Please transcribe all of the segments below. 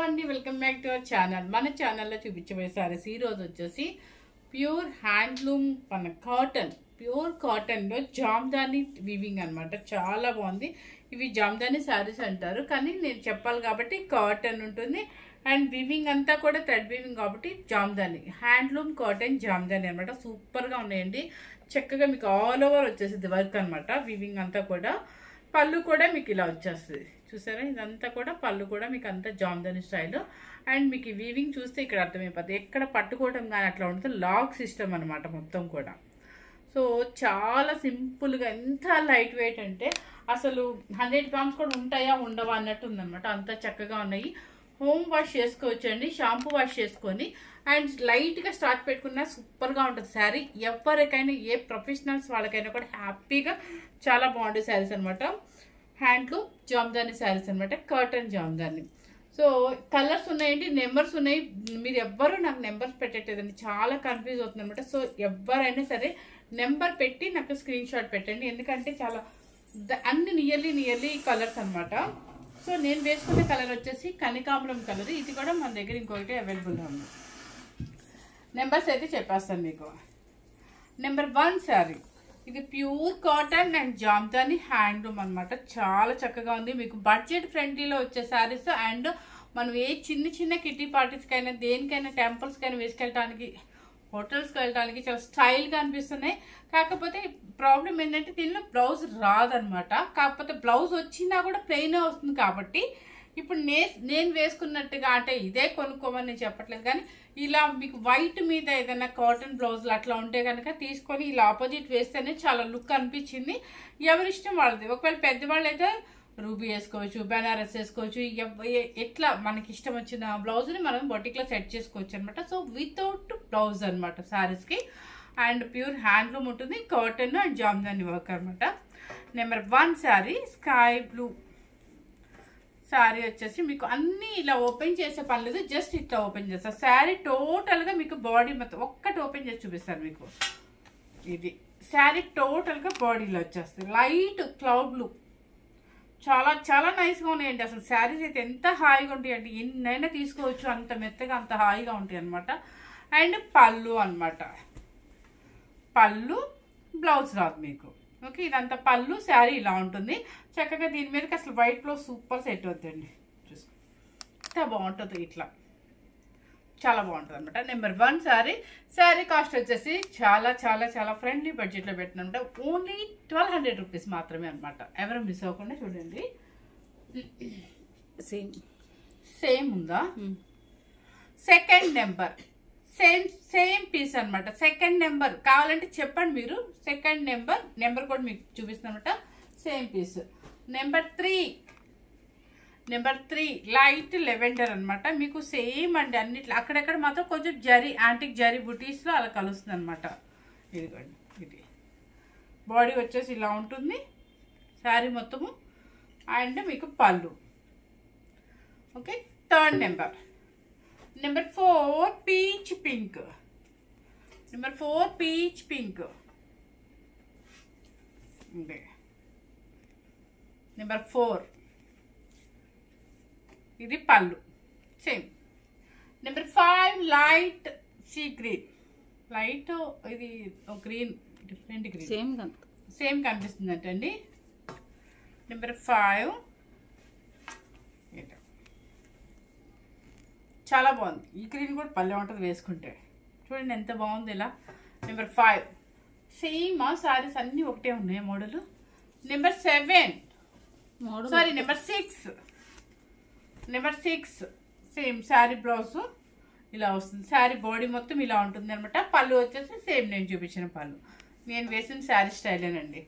అండి, welcome back to our channel. మన ఛానల్లో చూపించబోయే సారీస్ ఈ రోజు వచ్చేసి ప్యూర్ హ్యాండ్లూమ్ మన ప్యూర్ కాటన్లో జామ్దాని వీవింగ్ అనమాట. చాలా బాగుంది. ఇవి జామ్దాని శారీస్ అంటారు, కానీ నేను చెప్పాలి కాబట్టి కాటన్ ఉంటుంది. అండ్ వీవింగ్ అంతా కూడా థ్రెడ్ వీవింగ్ కాబట్టి జామ్దాని, హ్యాండ్లూమ్ కాటన్ జామ్దాని అనమాట. సూపర్గా ఉన్నాయండి. చక్కగా మీకు ఆల్ ఓవర్ వచ్చేసింది వర్క్ అనమాట. వీవింగ్ అంతా కూడా, పళ్ళు కూడా మీకు ఇలా వచ్చేస్తుంది. చూసారా, ఇదంతా కూడా పళ్ళు కూడా మీకు అంతా జామ్దాని స్టైల్. అండ్ మీకు వీవింగ్ చూస్తే ఇక్కడ అర్థమైపోతుంది, ఎక్కడ పట్టుకోవడం కానీ అట్లా ఉంటుంది. లాక్ సిస్టమ్ అనమాట మొత్తం కూడా. సో చాలా సింపుల్గా, ఎంత లైట్ వెయిట్ అంటే అసలు 100 grams కూడా ఉంటాయా ఉండవా అన్నట్టు ఉందన్నమాట. అంత చక్కగా ఉన్నాయి. హోమ్ వాష్ చేసుకోవచ్చు అండి, షాంపూ వాష్ చేసుకొని. అండ్ లైట్గా స్టార్ట్ పెట్టుకున్నా సూపర్గా ఉంటుంది శారీ. ఎవరికైనా, ఏ ప్రొఫెషనల్స్ వాళ్ళకైనా కూడా హ్యాపీగా చాలా బాగుండే శారీస్ అనమాట. హ్యాండ్లూమ్ జామ్దాని శారీస్ అనమాట, కాటన్ జామ్దాని. సో కలర్స్ ఉన్నాయండి, నెంబర్స్ ఉన్నాయి. మీరు ఎవ్వరూ నాకు నెంబర్స్ పెట్టట్లేదండి, చాలా కన్ఫ్యూజ్ అవుతుంది అనమాట. సో ఎవరైనా సరే నెంబర్ పెట్టి నాకు స్క్రీన్ షాట్ పెట్టండి, ఎందుకంటే చాలా అన్ని నియర్లీ కలర్స్ అనమాట. సో నేను వేసుకునే కలర్ వచ్చేసి కనకాంబరం కలర్. ఇది కూడా మన దగ్గర ఇంకొకటి అవైలబుల్గా ఉంది. నెంబర్స్ అయితే చెప్పేస్తాను మీకు. నెంబర్ 1 శారీ, ఇది pure cotton and Jamdani handloom అనమాట. చాలా చక్కగా ఉంది. మీకు బడ్జెట్ ఫ్రెండ్లీలో వచ్చే శారీస్. అండ్ మనం ఏ చిన్న కిట్టి పార్టీస్కైనా, దేనికైనా, టెంపుల్స్కైనా వేసుకెళ్ళడానికి, హోటల్స్కి వెళ్ళడానికి చాలా స్టైల్గా అనిపిస్తున్నాయి. కాకపోతే ప్రాబ్లం ఏంటంటే దీనిలో బ్లౌజ్ రాదనమాట. కాకపోతే బ్లౌజ్ వచ్చినా కూడా ప్లెయినే వస్తుంది. కాబట్టి ఇప్పుడు నేను వేసుకున్నట్టుగా, అంటే ఇదే కొనుక్కోమని చెప్పట్లేదు, కానీ ఇలా మీకు వైట్ మీద ఏదైనా కాటన్ బ్లౌజులు అట్లా ఉంటే కనుక తీసుకొని ఇలా ఆపోజిట్ వేస్తేనే చాలా లుక్ అనిపించింది. ఎవరిష్టం వాళ్ళది. ఒకవేళ పెద్దవాళ్ళు అయితే రూబీ వేసుకోవచ్చు, బెనారస్ వేసుకోవచ్చు, ఎట్లా మనకి ఇష్టం వచ్చిన బ్లౌజ్ని మనం బొటిక్లో సెట్ చేసుకోవచ్చు అనమాట. సో వితౌట్ బ్లౌజ్ అనమాట శారీస్కి. అండ్ ప్యూర్ హ్యాండ్లూమ్ ఉంటుంది, కాటన్ అండ్ జామ్దాని వర్క్ అనమాట. Number 1 sari sky blue sari వచ్చేసి మీకు అన్నీ ఇలా ఓపెన్ చేసే పని లేదు, జస్ట్ ఇట్లా ఓపెన్ చేస్తారు. శారీ టోటల్గా మీకు బాడీ మొత్తం ఒక్కటి ఓపెన్ చేసి చూపిస్తాను మీకు. ఇది శారీ టోటల్గా బాడీలో వచ్చేస్తుంది. లైట్ క్లౌడ్ బ్లూ, చాలా నైస్గా ఉన్నాయండి. అసలు శారీస్ అయితే ఎంత హాయిగా ఉంటాయి అంటే ఎన్నైనా తీసుకోవచ్చు, అంత మెత్తగా అంత హాయిగా ఉంటాయి అనమాట. అండ్ పళ్ళు అనమాట, పళ్ళు బ్లౌజ్ రాదు మీకు. ఓకే, ఇదంతా పళ్ళు. శారీ ఇలా ఉంటుంది చక్కగా. దీని మీదకి అసలు వైట్ బ్లౌజ్ సూపర్ సెట్ అవుతుందండి. చూసుకో ఎంత బాగుంటుంది, ఇట్లా చాలా బాగుంటుంది అనమాట. నెంబర్ 1 శారీ కాస్ట్ వచ్చేసి చాలా ఫ్రెండ్లీ బడ్జెట్లో పెట్టినమాట. ఓన్లీ 1200 రూపీస్ మాత్రమే అనమాట. ఎవరు మిస్ అవ్వకుండా చూడండి. సేమ్ ఉందా? సెకండ్ నెంబర్ సేమ్ పీస్ అనమాట. సెకండ్ నెంబర్ కావాలంటే చెప్పండి మీరు. సెకండ్ నెంబర్ కూడా మీకు చూపిస్తున్నా అనమాట. Same piece. Number 3 light lavender అనమాట. మీకు సేమ్ అండి అన్నిట్లో. అక్కడెక్కడ మాత్రం కొంచెం యాంటిక్ జరీ బుటీస్లో అలా కలుస్తుంది అనమాట. ఇదిగోండి, ఇది బాడీ వచ్చేసి ఇలా ఉంటుంది శారీ మొత్తము. అండ్ మీకు పళ్ళు. Okay, third number 4 peach pink. Number 4 peach pink. Number 4 ఇది పళ్ళు same. Number 5 light sea green. Light ఇది గ్రీన్, డిఫరెంట్ గ్రీన్, సేమ్ కనిపిస్తుంది అంటండి. నెంబర్ 5 చాలా బాగుంది. ఈ గ్రీన్ కూడా పల్లె ఉంటుంది వేసుకుంటే. చూడండి ఎంత బాగుంది ఇలా. నెంబర్ 5 సేమ్ సారీస్ అన్నీ ఒకటే ఉన్నాయి model. Number 7 sorry number 6 same sari blouse ఇలా వస్తుంది. శారీ బాడీ మొత్తం ఇలా ఉంటుంది అనమాట. పళ్ళు వచ్చేసి సేమ్ నేను చూపించిన పళ్ళు, నేను వేసిన శారీ స్టైలేనండి.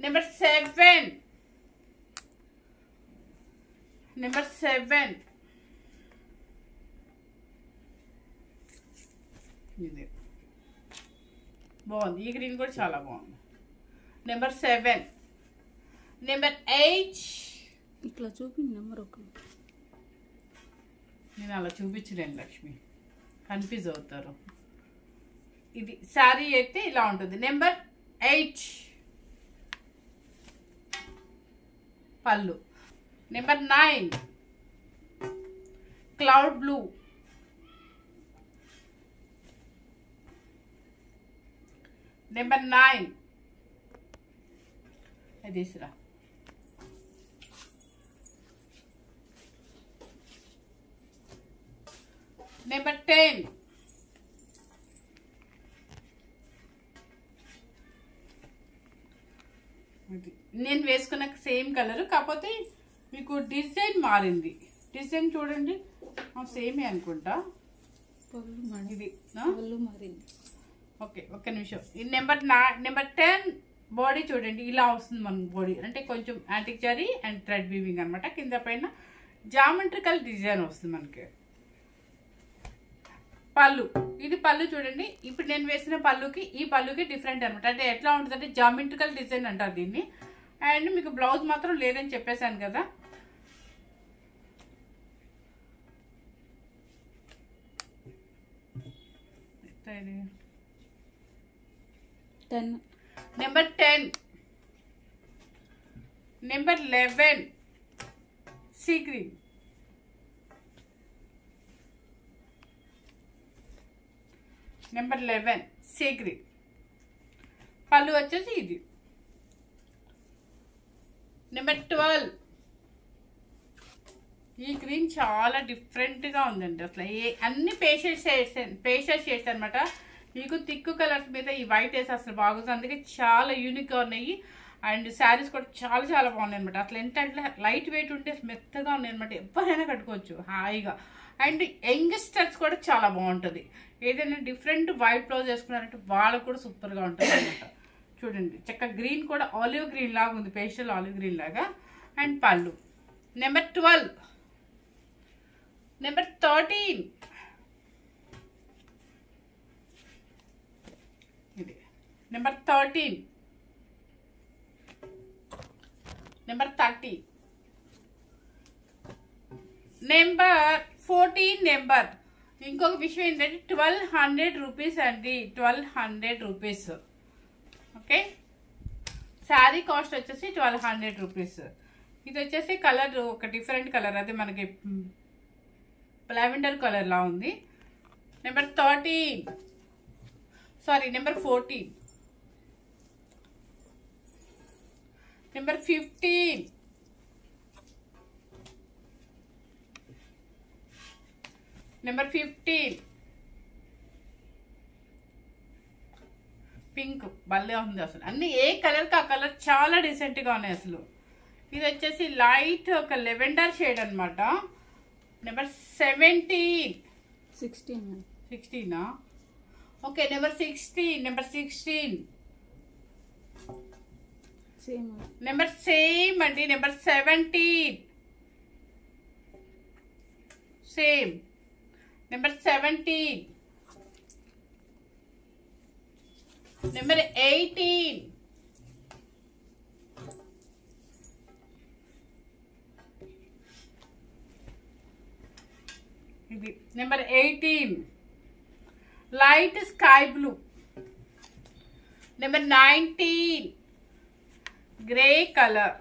నెంబర్ 7 ఇది బాగుంది. ఈ గ్రీన్ కూడా చాలా బాగుంది. నెంబర్ 7. నెంబర్ 8 ఇట్లా చూపించి నెంబర్ ఒక నేను అలా చూపించలేను లక్ష్మి, కన్ఫ్యూజ్ అవుతారు. ఇది శారీ అయితే ఇలా ఉంటుంది. నెంబర్ 8 పళ్ళు. నెంబర్ 9 క్లౌడ్ బ్లూ, నెంబర్ 9 అది తీసురా, నెంబర్ 10 నేను వేసుకున్న సేమ్ కలర్, కాకపోతే మీకు డిజైన్ మారింది. డిజైన్ చూడండి సేమే అనుకుంటా. ఇది ఓకే, ఒక్క నిమిషం. ఇది నెంబర్ 10 బాడీ చూడండి ఇలా వస్తుంది మన బాడీ, అంటే కొంచెం antique zari and thread weaving అనమాట. కింద పైన జామెట్రికల్ డిజైన్ వస్తుంది మనకి. పళ్ళు, ఇది పళ్ళు చూడండి. ఇప్పుడు నేను వేసిన పళ్ళుకి ఈ పళ్ళుకి డిఫరెంట్ అనమాట. అంటే ఎట్లా ఉంటుంది అంటే జామెట్రికల్ డిజైన్ అంటారు దీన్ని. అండ్ మీకు బ్లౌజ్ మాత్రం లేదని చెప్పేశాను కదా. Number 10, number 11 sea green, number 11 sea green. పళ్ళు వచ్చేసి ఇది. నెంబర్ 12 ఈ గ్రీన్ చాలా డిఫరెంట్గా ఉందండి. అసలు అన్ని పేస్టల్ షేడ్స్ అనమాట. మీకు థిక్ కలర్స్ మీద ఈ వైట్ వేసి అసలు బాగుంది, అందుకే చాలా యూనిక్గా ఉన్నాయి. అండ్ శారీస్ కూడా చాలా చాలా బాగున్నాయి అనమాట. అసలు ఏంటంటే లైట్ వెయిట్ ఉంటే మెత్తగా ఉన్నాయి అనమాట. ఎవరైనా కట్టుకోవచ్చు హాయిగా. అండ్ యంగ్స్టర్స్ కూడా చాలా బాగుంటుంది. ఏదైనా డిఫరెంట్ వైట్ బ్లౌజ్ వేసుకున్నారంటే వాళ్ళకు కూడా సూపర్గా ఉంటుంది అనమాట. చూడండి చక్క గ్రీన్ కూడా ఆలివ్ గ్రీన్ లాగా ఉంది, పేస్టల్ ఆలివ్ గ్రీన్ లాగా. అండ్ పళ్ళు. నెంబర్ 12, నెంబర్ 13 ఇది, నెంబర్ 13, నెంబర్ 30, నెంబర్ 14. నెంబర్ ఇంకొక విషయం ఏంటంటే 1200 రూపీస్ అండి, 1200 రూపీస్. ఓకే, శారీ కాస్ట్ వచ్చేసి 1200 రూపీస్. ఇది వచ్చేసి కలర్ ఒక డిఫరెంట్ కలర్, అది మనకి లావెండర్ కలర్ లా ఉంది. Number 13, sorry number 14, number 15, number 15 pink భలే ఉంది అసలు. అన్ని ఏ కలర్కి ఆ కలర్ చాలా డీసెంట్గా ఉన్నాయి అసలు. ఇది వచ్చేసి లైట్ ఒక లెవెండర్ షేడ్ అనమాట. Number 17, 16 okay. Number 16, number 16 number same అండి. Number 17 same. నెంబర్ 17, నెంబర్ 18, ఇది number 18 light sky blue. Number 19 grey colour.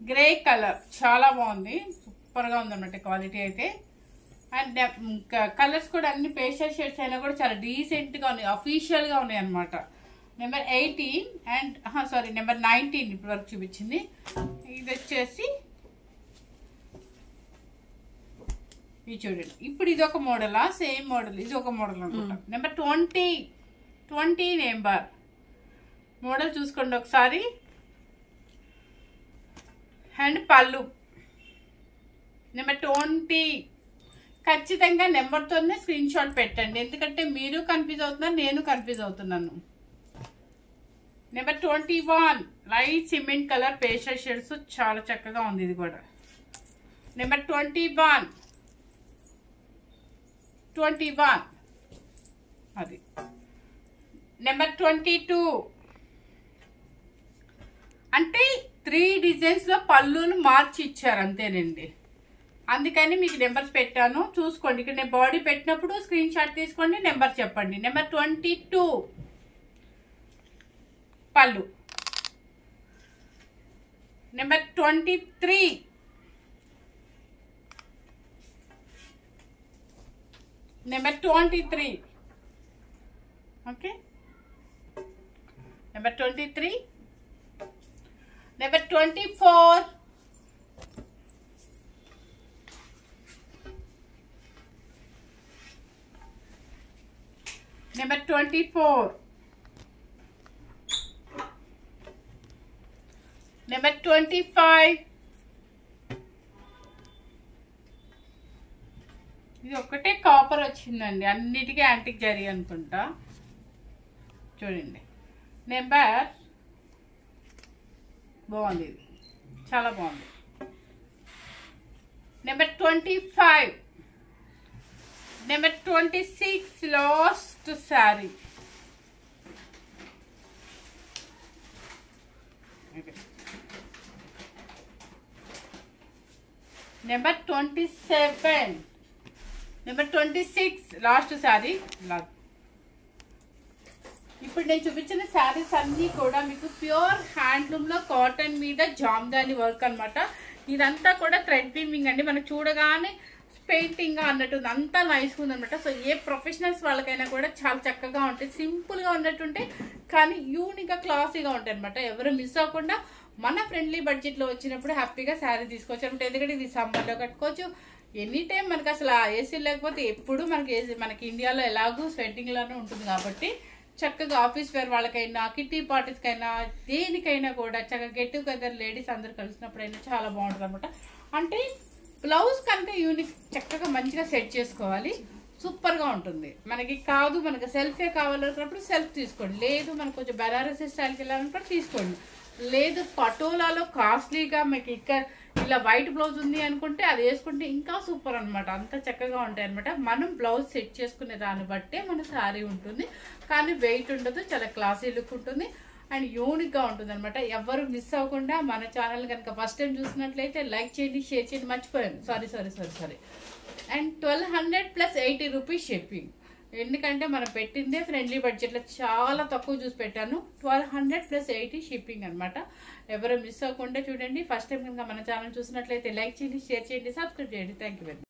Grey colour చాలా బాగుంది, సూపర్గా ఉందన్నమాట క్వాలిటీ అయితే. అండ్ కలర్స్ కూడా అన్ని పేస్టల్ షేడ్స్ అయినా కూడా చాలా డీసెంట్గా ఉన్నాయి, అఫీషియల్గా ఉన్నాయి అనమాట. నెంబర్ 18 అండ్ సారీ నెంబర్ 19 ఇప్పటి వరకు చూపించింది. ఇది వచ్చేసి ఇది చూడండి. ఇప్పుడు ఇది ఒక మోడలా, సేమ్ మోడల్ ఇది ఒక మోడల్ అనుకుంటా. నెంబర్ 20 నెంబర్ మోడల్ చూసుకోండి ఒకసారి. అండ్ పళ్ళు నెంబర్ 20. ఖచ్చితంగా నెంబర్తోనే స్క్రీన్ షాట్ పెట్టండి, ఎందుకంటే మీరు కన్ఫ్యూజ్ అవుతున్నారు, నేను కన్ఫ్యూజ్ అవుతున్నాను. Number 21 light cement colour pastel shades చాలా చక్కగా ఉంది ఇది కూడా. నెంబర్ 21 అది. నెంబర్ 22 అంటే 3 డిజైన్స్ లో పళ్ళును మార్చి ఇచ్చారు అంతేనండి, అందుకని మీకు నెంబర్స్ పెట్టాను చూసుకోండి. ఇక్కడ నేను బాడీ పెట్టినప్పుడు స్క్రీన్ షాట్ తీసుకోండి, నెంబర్ చెప్పండి. నెంబర్ 22 పళ్ళు. Number 23. Number 23. Okay, number 23. Number 24. Number 24. Number 25. ఇది ఒకటే కాపర్ వచ్చిందండి, అన్నిటికీ యాంటిక్ జరీ అనుకుంటా. చూడండి, నెంబర్ బాగుంది, ఇది చాలా బాగుంది. Number 25. Number 26. Last sari. Number 27. Number 26. Last sari. ఇప్పుడు నేను చూపించిన శారీస్ అన్నీ కూడా మీకు ప్యూర్ హ్యాండ్లూమ్లో కాటన్ మీద జామ్దాని వర్క్ అనమాట. ఇదంతా కూడా థ్రెడ్ వీవింగ్ అండి. మనకు చూడగానే పెయింటింగ్ అన్నట్టు అంతా నైస్గా ఉందనమాట. సో ఏ ప్రొఫెషనల్స్ వాళ్ళకైనా కూడా చాలా చక్కగా ఉంటాయి, సింపుల్గా ఉన్నట్టుంటే కానీ యూనిక్గా క్లాసీగా ఉంటాయి అనమాట. ఎవరు మిస్ అవ్వకుండా మన ఫ్రెండ్లీ బడ్జెట్లో వచ్చినప్పుడు హ్యాపీగా శారీ తీసుకోవచ్చు అనమాట. ఎందుకంటే ఇది సమ్మర్లో కట్టుకోవచ్చు, ఎనీ టైం మనకు అసలు ఏసీ లేకపోతే ఎప్పుడు మనకి ఇండియాలో ఎలాగూ స్వెట్టింగ్లోనే ఉంటుంది కాబట్టి చక్కగా ఆఫీస్ వేర్ వాళ్ళకైనా కిట్టి పార్టీస్కైనా దేనికైనా కూడా చక్కగా గెట్ టుగెదర్ లేడీస్ అందరు కలిసినప్పుడైనా చాలా బాగుంటుంది అనమాట. అంటే బ్లౌజ్ కనుక యూనిక్ చక్కగా మంచిగా సెట్ చేసుకోవాలి, సూపర్గా ఉంటుంది. మనకి కాదు మనకి సెల్ఫే కావాలనుకున్నప్పుడు సెల్ఫ్ తీసుకోండి, లేదు మనకు కొంచెం బెనారసీ స్టైల్కి వెళ్ళాలనుకున్నప్పుడు తీసుకోండి, లేదు పటోలాలో కాస్ట్లీగా మీకు ఇక్కడ ఇలా వైట్ బ్లౌజ్ ఉంది అనుకుంటే అది వేసుకుంటే ఇంకా సూపర్ అనమాట. అంత చక్కగా ఉంటాయి అనమాట. మనం బ్లౌజ్ సెట్ చేసుకునే దాన్ని బట్టే మన శారీ ఉంటుంది, కానీ వెయిట్ ఉండదు, చాలా క్లాసీ లుక్ ఉంటుంది అండ్ యూనిక్గా ఉంటుంది అనమాట. ఎవరు మిస్ అవ్వకుండా మన ఛానల్ కనుక ఫస్ట్ టైం చూసినట్లయితే లైక్ చేయండి, షేర్ చేయండి. మర్చిపోయాను, సారీ. And 1200 + 80 rupees shipping. ఎందుకంటే మనం పెట్టిందే ఫ్రెండ్లీ బడ్జెట్లో చాలా తక్కువ చూసి పెట్టాను. 1200 + 80 షిప్పింగ్ అనమాట. ఎవరు మిస్ అవ్వకుండా చూడండి. ఫస్ట్ టైం కనుక మన ఛానల్ చూసినట్లయితే లైక్ చేయండి, షేర్ చేయండి, సబ్స్క్రైబ్ చేయండి. Thank you very much.